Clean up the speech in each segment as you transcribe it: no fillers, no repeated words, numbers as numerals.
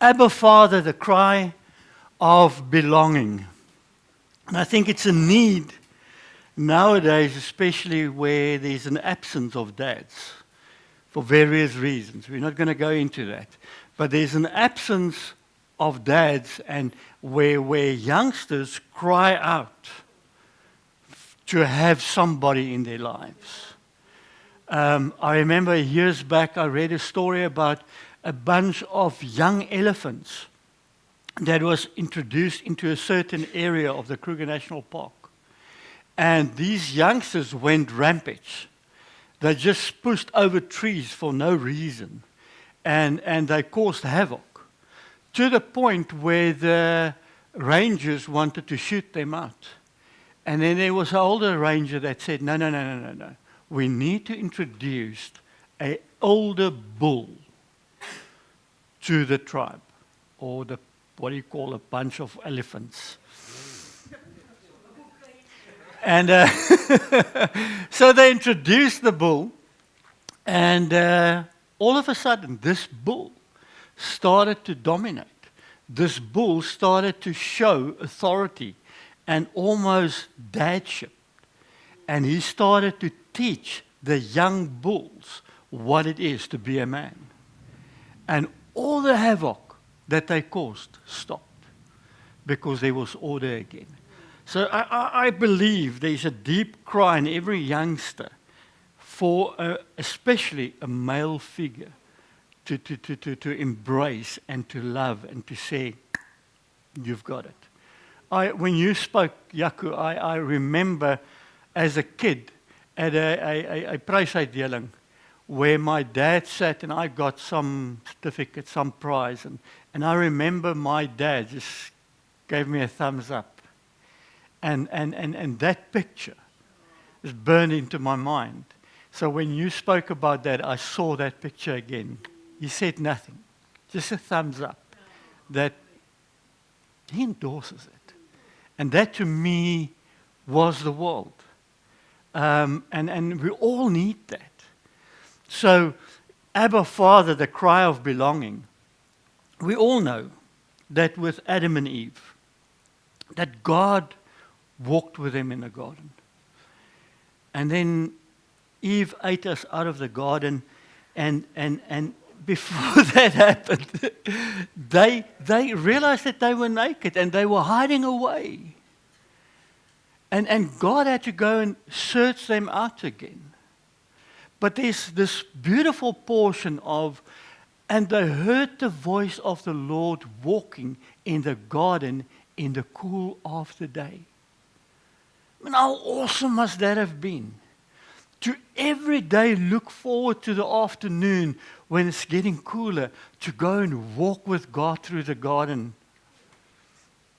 Abba Father, the cry of belonging. And I think it's a need nowadays, especially where there's an absence of dads for various reasons. We're not going to go into that. But there's an absence of dads, and where youngsters cry out to have somebody in their lives. I remember years back I read a story about a bunch of young elephants that was introduced into a certain area of the Kruger National Park. And these youngsters went rampage. They just pushed over trees for no reason. And they caused havoc, to the point where the rangers wanted to shoot them out. And then there was an older ranger that said, no. We need to introduce an older bull to the tribe, or what do you call a bunch of elephants. And so they introduced the bull, and all of a sudden this bull started to dominate. This bull started to show authority and almost dadship. And he started to teach the young bulls what it is to be a man. And all the havoc that they caused stopped because there was order again. So I believe there's a deep cry in every youngster for especially a male figure to embrace and to love and to say, you've got it. When you spoke, Jaco, I remember as a kid at a prysuitdeling where my dad sat and I got some certificate, some prize. And I remember my dad just gave me a thumbs up. And that picture is burned into my mind. So when you spoke about that, I saw that picture again. He said nothing, just a thumbs up. That he endorses it. And that to me was the world. And we all need that. So, Abba Father, the cry of belonging. We all know that with Adam and Eve, that God walked with them in the garden. And then Eve ate us out of the garden, and before that happened, they realized that they were naked and they were hiding away. And God had to go and search them out again. But there's this beautiful portion of, and they heard the voice of the Lord walking in the garden in the cool of the day. I mean, how awesome must that have been? To every day look forward to the afternoon when it's getting cooler, to go and walk with God through the garden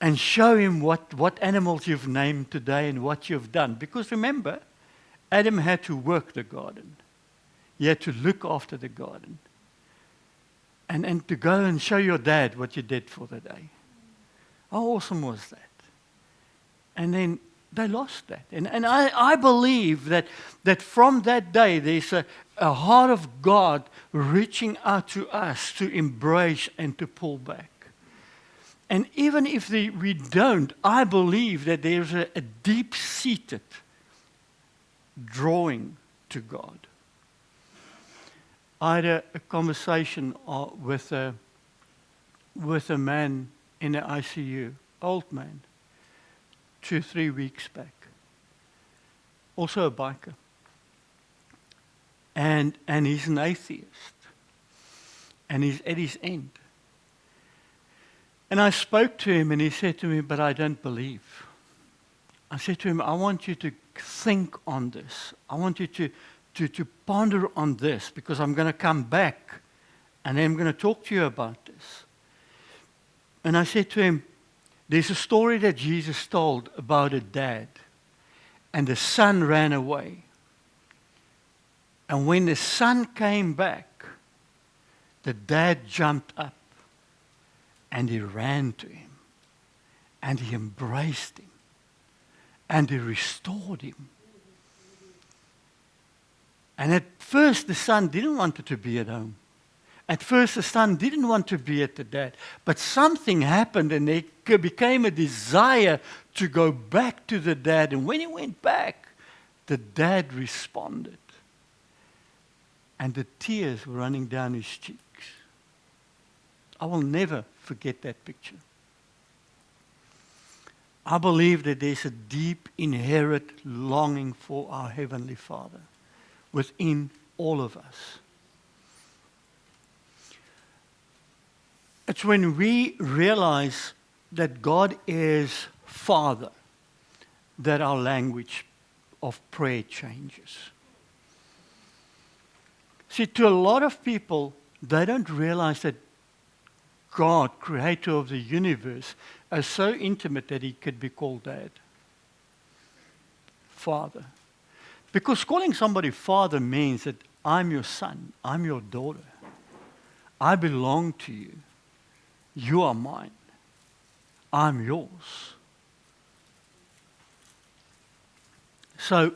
and show him what animals you've named today and what you've done. Because remember, Adam had to work the garden. He had to look after the garden. And to go and show your dad what you did for the day. How awesome was that? And then they lost that. And I believe that from that day there's a heart of God reaching out to us to embrace and to pull back. And even if we don't, I believe that there's a deep-seated drawing to God. I had a conversation with a man in the ICU, old man, 2-3 weeks back. Also a biker. And he's an atheist. And he's at his end. And I spoke to him and he said to me, but I don't believe. I said to him, I want you to think on this. I want you to ponder on this, because I'm going to come back and then I'm going to talk to you about this. And I said to him, there's a story that Jesus told about a dad, and the son ran away. And when the son came back, the dad jumped up and he ran to him and he embraced him and he restored him. And at first the son didn't want to be at home. At first, the son didn't want to be at the dad, but something happened and there became a desire to go back to the dad. And when he went back, the dad responded. And the tears were running down his cheeks. I will never forget that picture. I believe that there's a deep, inherent longing for our Heavenly Father within all of us. It's when we realize that God is Father that our language of prayer changes. See, to a lot of people, they don't realize that God, creator of the universe, is so intimate that he could be called Dad. Father. Because calling somebody Father means that I'm your son, I'm your daughter. I belong to you. You are mine. I'm yours. So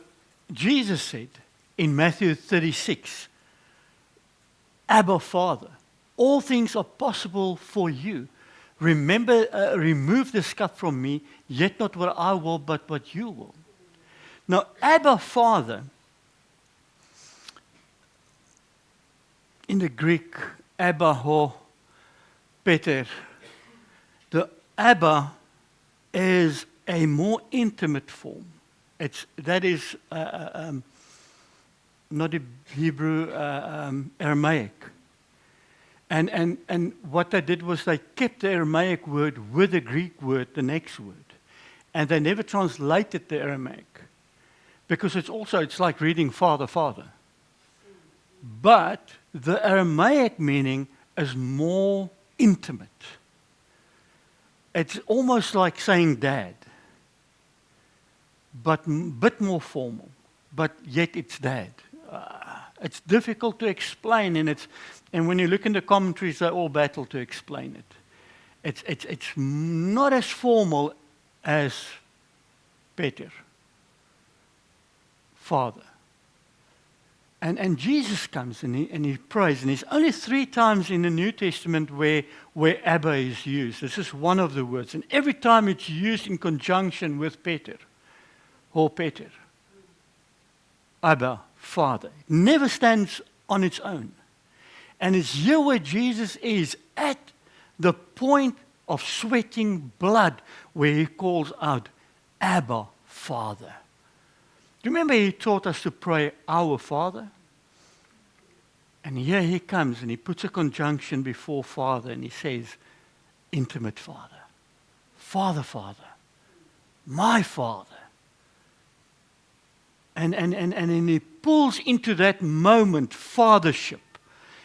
Jesus said in Matthew 36, Abba, Father, all things are possible for you. Remember, remove this cup from me, yet not what I will, but what you will. Now, Abba, Father, in the Greek, Abba, ho, Peter, the Abba is a more intimate form. That is not a Hebrew, Aramaic. And what they did was they kept the Aramaic word with the Greek word, the next word. And they never translated the Aramaic. Because it's like reading Father, Father. But the Aramaic meaning is more intimate. It's almost like saying Dad. But a bit more formal. But yet it's Dad. It's difficult to explain, and when you look in the commentaries, they all battle to explain it. It's not as formal as Peter, Father. And Jesus comes and he prays, and there's only 3 times in the New Testament where Abba is used. This is one of the words, and every time it's used in conjunction with Peter, or Peter. Abba, Father. It never stands on its own. And it's here where Jesus is, at the point of sweating blood, where he calls out, Abba, Father. Do you remember he taught us to pray, Our Father? And here he comes and he puts a conjunction before Father and he says, Intimate Father. Father, Father. My Father. And he pulls into that moment fathership.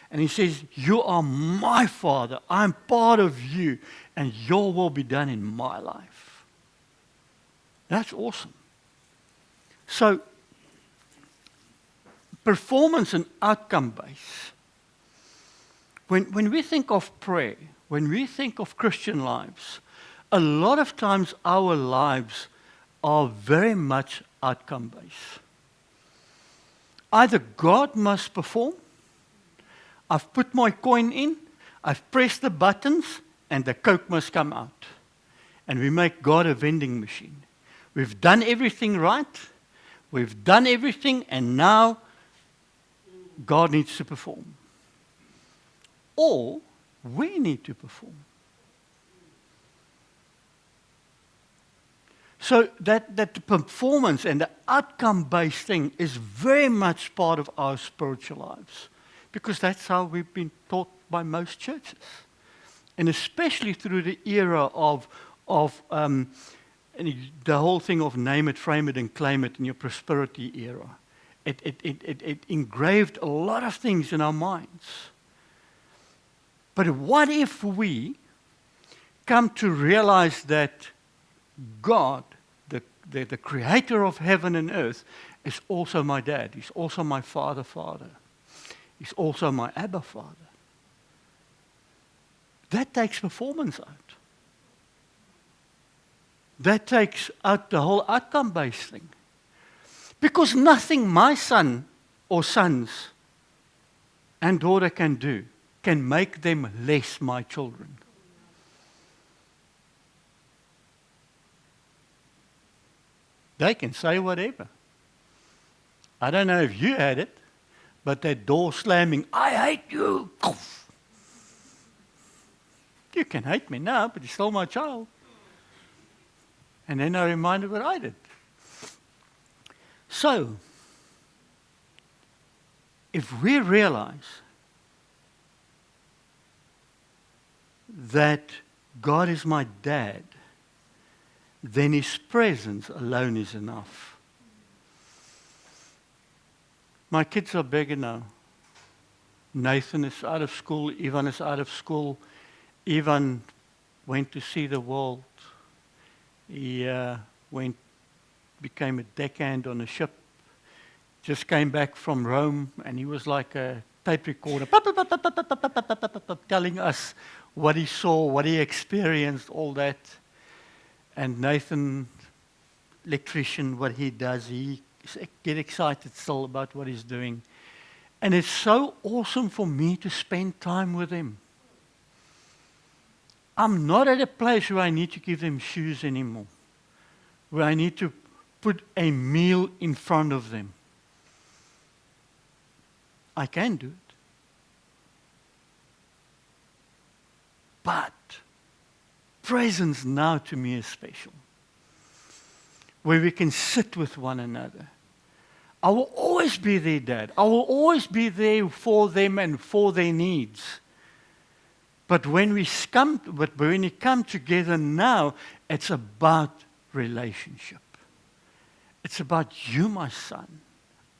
And he says, You are my Father. I'm part of you. And your will be done in my life. That's awesome. So, performance and outcome base. When we think of prayer, when we think of Christian lives, a lot of times our lives are very much outcome based. Either God must perform, I've put my coin in, I've pressed the buttons, and the Coke must come out. And we make God a vending machine. We've done everything right, we've done everything, and now God needs to perform. Or we need to perform. So that the performance and the outcome-based thing is very much part of our spiritual lives. Because that's how we've been taught by most churches. And especially through the era of the whole thing of name it, frame it, and claim it in your prosperity era. It engraved a lot of things in our minds. But what if we come to realize that God, the creator of heaven and earth, is also my dad. He's also my Father. He's also my Abba Father. That takes performance out. That takes out the whole outcome-based thing. Because nothing my son or sons and daughter can do can make them less my children. They can say whatever. I don't know if you had it, but that door slamming, I hate you. You can hate me now, but you're still my child. And then I reminded what I did. So, if we realize that God is my dad, then His presence alone is enough. My kids are bigger now. Nathan is out of school. Ivan is out of school. Ivan went to see the world. He became a deckhand on a ship. Just came back from Rome, and he was like a tape recorder, telling us what he saw, what he experienced, all that. And Nathan, electrician, what he does, he gets excited still about what he's doing. And it's so awesome for me to spend time with him. I'm not at a place where I need to give them shoes anymore, where I need to put a meal in front of them. I can do it. But presence now to me is special, where we can sit with one another. I will always be their dad. I will always be there for them and for their needs. But when we come together now, it's about relationship. It's about you, my son.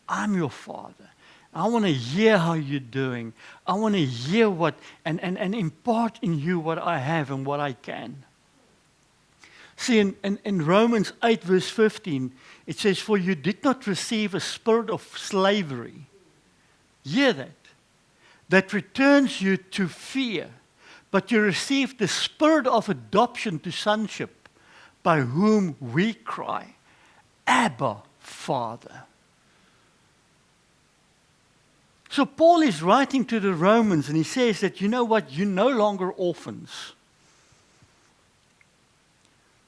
I'm your father. I want to hear how you're doing. I want to hear what, and impart in you what I have and what I can. See, in Romans 8, verse 15, it says, "For you did not receive a spirit of slavery." Hear that. That returns you to fear. But you received the spirit of adoption to sonship, by whom we cry, Abba, Father. So Paul is writing to the Romans, and he says that, you know what, you're no longer orphans.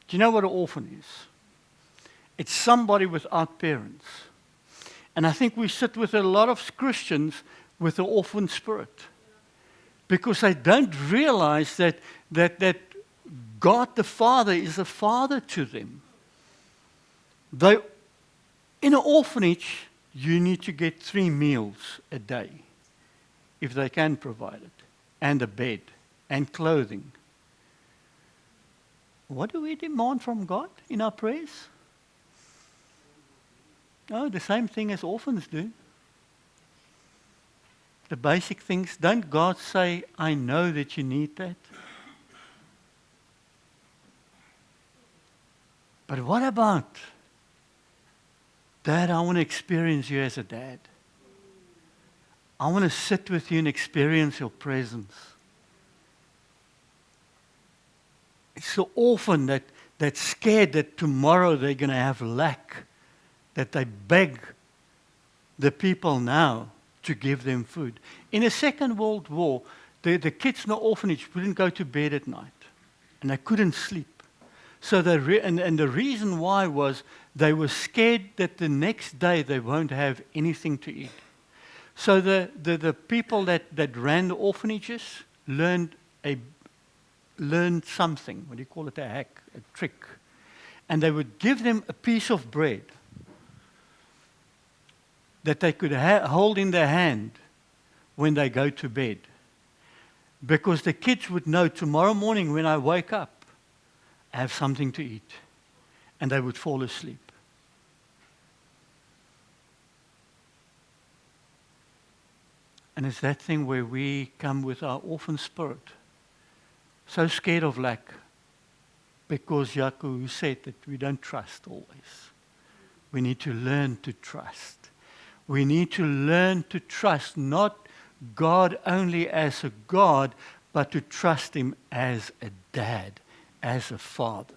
Do you know what an orphan is? It's somebody without parents. And I think we sit with a lot of Christians with the orphan spirit, because they don't realize that God the Father is a father to them. In an orphanage, you need to get 3 meals a day, if they can provide it, and a bed, and clothing. What do we demand from God in our prayers? Oh, the same thing as orphans do. The basic things. Don't God say, I know that you need that? But what about, Dad, I want to experience you as a dad. I want to sit with you and experience your presence. It's so often that's scared that tomorrow they're going to have lack, that they beg the people now to give them food. In the Second World War, the kids in the orphanage wouldn't go to bed at night, and they couldn't sleep. So and the reason why was they were scared that the next day they won't have anything to eat. So the people that ran the orphanages learned something. What do you call it? A hack, a trick. And they would give them a piece of bread that they could hold in their hand when they go to bed. Because the kids would know, tomorrow morning when I wake up, I have something to eat. And they would fall asleep. And it's that thing where we come with our orphan spirit, so scared of lack, because Jaco said that we don't trust always. We need to learn to trust. We need to learn to trust not God only as a God, but to trust Him as a dad, as a father.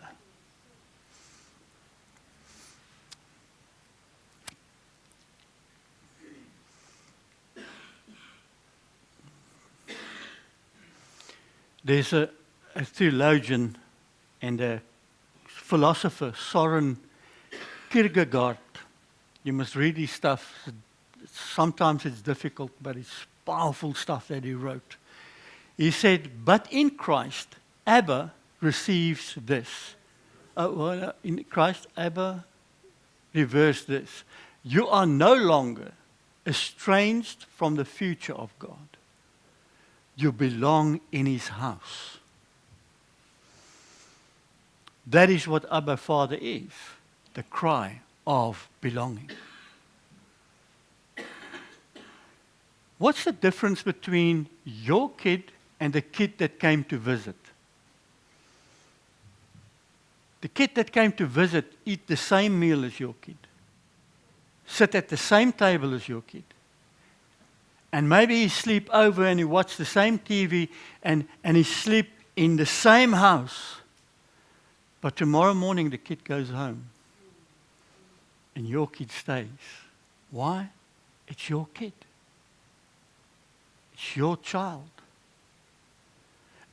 There's a theologian and a philosopher, Soren Kierkegaard. You must read his stuff. Sometimes it's difficult, but it's powerful stuff that he wrote. He said, but in Christ, Abba receives this. In Christ, Abba reversed this. You are no longer estranged from the future of God. You belong in his house. That is what Abba Father is, the cry of belonging. What's the difference between your kid and the kid that came to visit? The kid that came to visit eat the same meal as your kid, sit at the same table as your kid, and maybe he sleep over and he watch the same TV and he sleep in the same house. But tomorrow morning the kid goes home and your kid stays. Why? It's your kid. It's your child.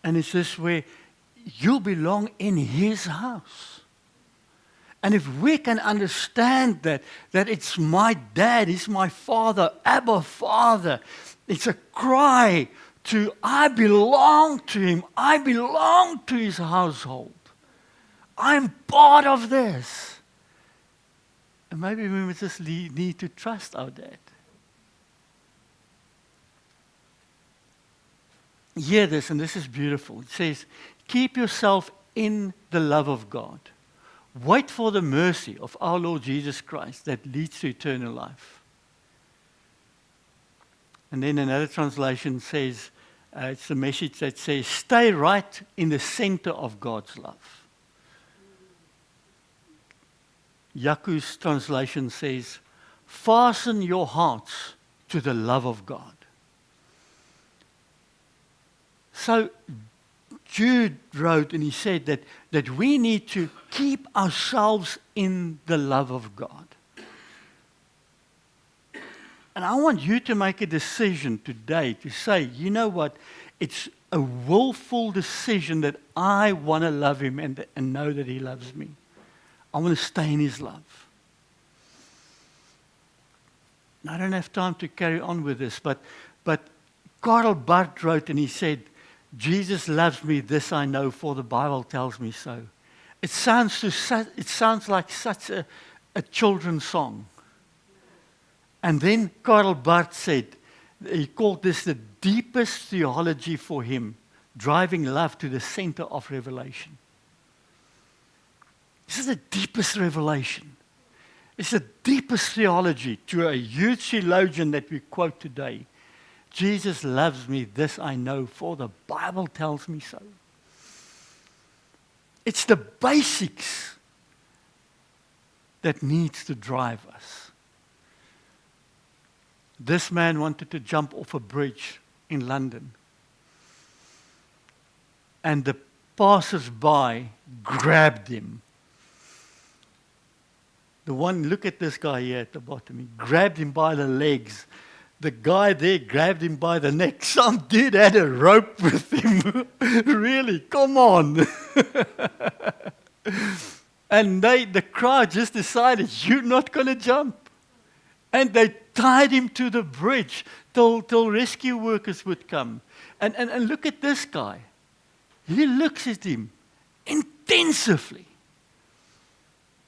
And it's this where you belong in his house. And if we can understand that it's my dad, he's my father, Abba Father, it's a cry to, I belong to him, I belong to his household. I'm part of this. And maybe we just need to trust our dad. Hear this, and this is beautiful. It says, keep yourself in the love of God. Wait for the mercy of our Lord Jesus Christ that leads to eternal life. And then another translation says, it's a message that says, stay right in the center of God's love. Yaku's translation says, fasten your hearts to the love of God. So Jude wrote and he said that we need to keep ourselves in the love of God. And I want you to make a decision today to say, you know what, it's a willful decision that I want to love him and know that he loves me. I want to stay in his love. I don't have time to carry on with this, but Karl Barth wrote and he said, Jesus loves me, this I know, for the Bible tells me so. It sounds like such a children's song. And then Karl Barth said, he called this the deepest theology for him, driving love to the center of revelation. This is the deepest revelation. It's the deepest theology to a huge theologian that we quote today. Jesus loves me, this I know, for the Bible tells me so. It's the basics that needs to drive us. This man wanted to jump off a bridge in London. And the passers-by grabbed him. Look at this guy here at the bottom. He grabbed him by the legs. The guy there grabbed him by the neck. Some dude had a rope with him. Really, come on. And the crowd just decided, you're not going to jump. And they tied him to the bridge till rescue workers would come. And look at this guy. He looks at him intensively.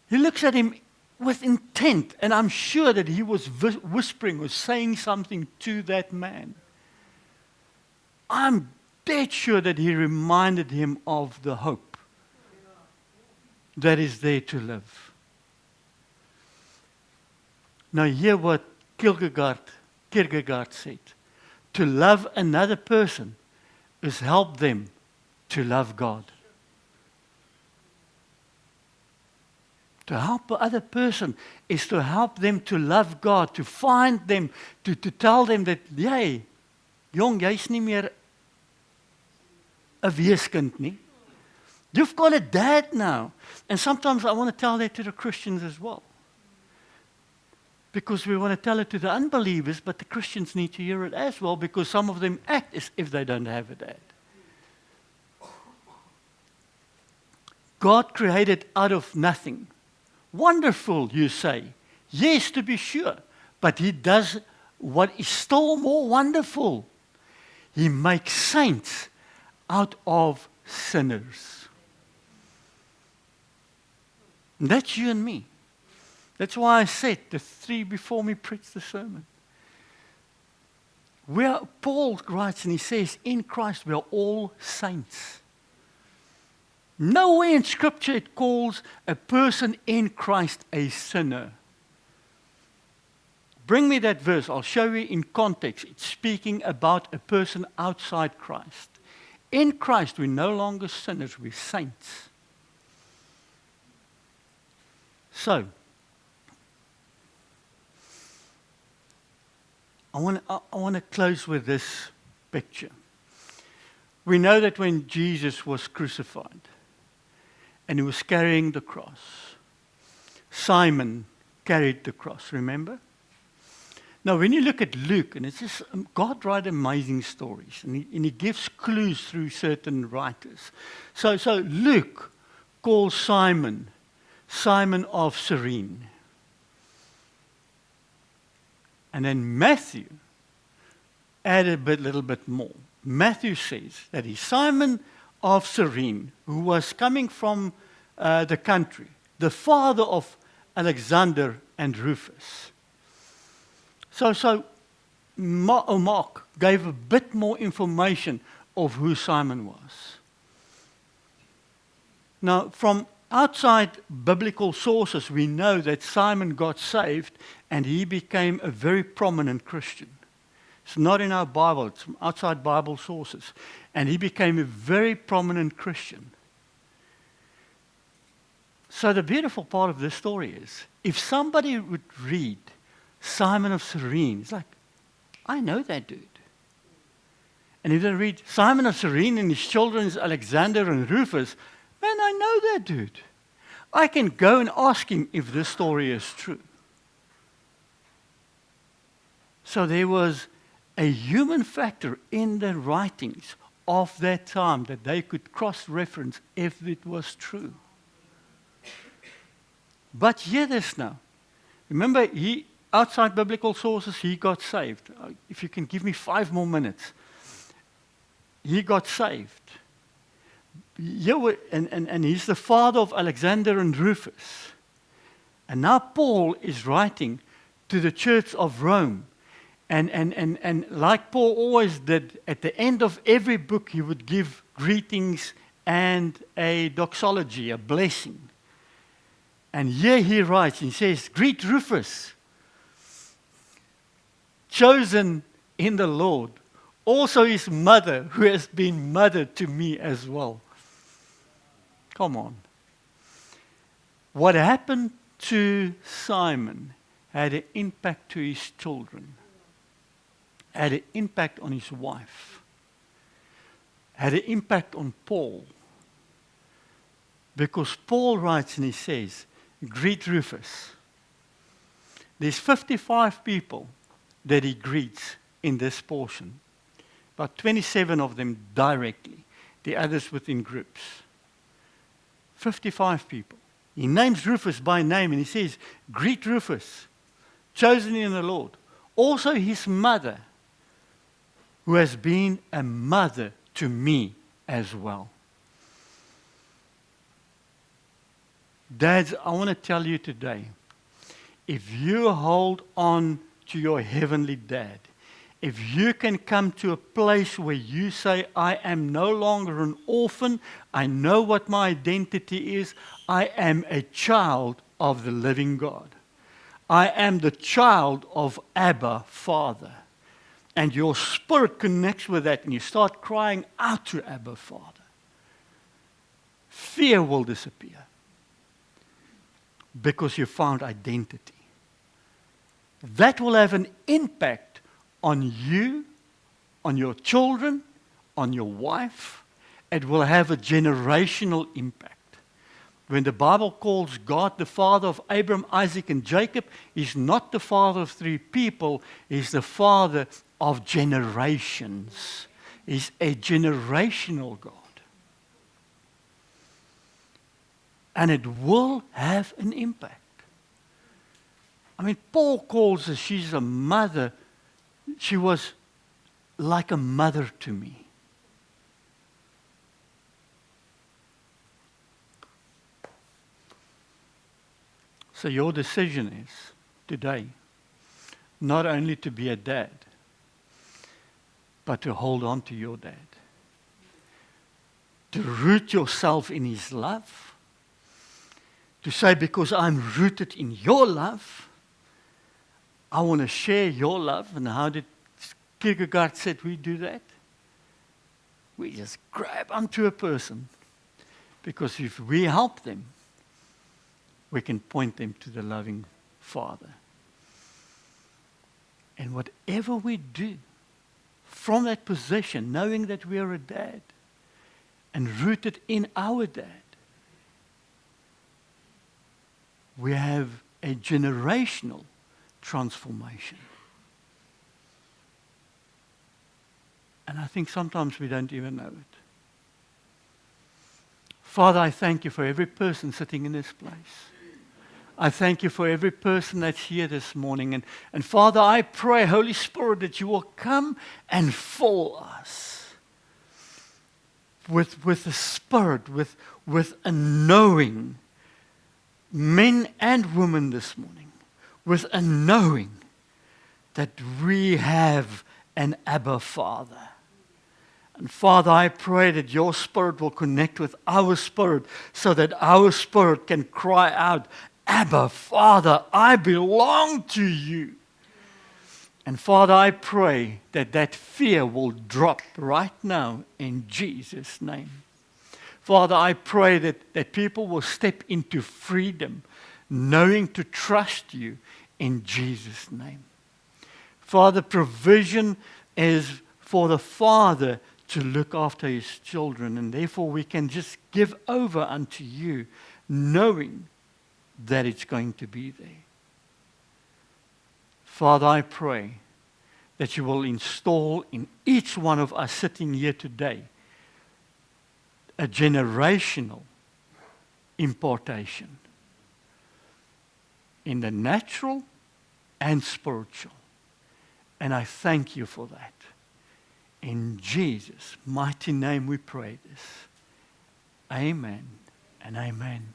He looks at him with intent, and I'm sure that he was whispering or saying something to that man. I'm dead sure that he reminded him of the hope that is there to live. Now hear what Kierkegaard said. To love another person is help them to love God. To help the other person is to help them to love God, to find them, to tell them that, jy, jong, jy's nie meer 'n weeskind nie. You've got a dad now. And sometimes I want to tell that to the Christians as well. Because we want to tell it to the unbelievers, but the Christians need to hear it as well, because some of them act as if they don't have a dad. God created out of nothing. Wonderful, you say. Yes, to be sure. But he does what is still more wonderful. He makes saints out of sinners. And that's you and me. That's why I said the three before me preached the sermon. Paul writes and he says, in Christ we are all saints. Nowhere in Scripture it calls a person in Christ a sinner. Bring me that verse. I'll show you in context. It's speaking about a person outside Christ. In Christ, we're no longer sinners, we're saints. So, I want to close with this picture. We know that when Jesus was crucified and he was carrying the cross, Simon carried the cross, remember? Now, when you look at Luke, and it's just, God writes amazing stories, and he gives clues through certain writers. So Luke calls Simon of Cyrene. And then Matthew added a little bit more. Matthew says that he's Simon of Cyrene, who was coming from the country, the father of Alexander and Rufus. So Mark gave a bit more information of who Simon was. Now, from outside biblical sources, we know that Simon got saved and he became a very prominent Christian. It's not in our Bible, it's from outside Bible sources. And he became a very prominent Christian. So the beautiful part of this story is, if somebody would read Simon of Cyrene, it's like, I know that dude. And if they read Simon of Cyrene and his children, Alexander and Rufus, man, I know that dude. I can go and ask him if this story is true. So there was a human factor in the writings of that time that they could cross-reference if it was true. But hear this now. Remember, outside biblical sources, he got saved. If you can give me 5 more minutes. He got saved. And he's the father of Alexander and Rufus. And now Paul is writing to the church of Rome. And like Paul always did, at the end of every book he would give greetings and a doxology, a blessing. And here he writes, he says, greet Rufus, chosen in the Lord, also his mother, who has been mother to me as well. Come on. What happened to Simon had an impact to his children, had an impact on his wife, had an impact on Paul. Because Paul writes and he says, greet Rufus. There's 55 people that he greets in this portion. About 27 of them directly, the others within groups. 55 people. He names Rufus by name and he says, greet Rufus, chosen in the Lord. Also his mother, who has been a mother to me as well. Dads, I want to tell you today, if you hold on to your heavenly dad, if you can come to a place where you say, I am no longer an orphan, I know what my identity is, I am a child of the living God. I am the child of Abba, Father. And your spirit connects with that and you start crying out to Abba, Father. Fear will disappear because you found identity. That will have an impact on you, on your children, on your wife. It will have a generational impact. When the Bible calls God the father of Abraham, Isaac, and Jacob, he's not the father of 3 people, he's the father of generations. He's a generational God. And it will have an impact. I mean, Paul calls her, she's a mother. She was like a mother to me. So your decision is, today, not only to be a dad, but to hold on to your dad. To root yourself in his love. To say, because I'm rooted in your love, I want to share your love. And how did Kierkegaard said we do that? We just grab onto a person. Because if we help them, we can point them to the loving Father. And whatever we do from that position, knowing that we are a dad and rooted in our dad, we have a generational transformation. And I think sometimes we don't even know it. Father, I thank you for every person sitting in this place. I thank you for every person that's here this morning. And Father, I pray, Holy Spirit, that you will come and fill us with the Spirit, with a knowing, men and women this morning, with a knowing that we have an Abba Father. And Father, I pray that your Spirit will connect with our spirit so that our spirit can cry out, Abba, Father, I belong to you. And Father, I pray that that fear will drop right now in Jesus' name. Father, I pray that people will step into freedom, knowing to trust you in Jesus' name. Father, provision is for the Father to look after his children, and therefore we can just give over unto you, knowing that it's going to be there. Father, I pray that you will install in each one of us sitting here today a generational impartation in the natural and spiritual. And I thank you for that. In Jesus' mighty name we pray this. Amen and amen.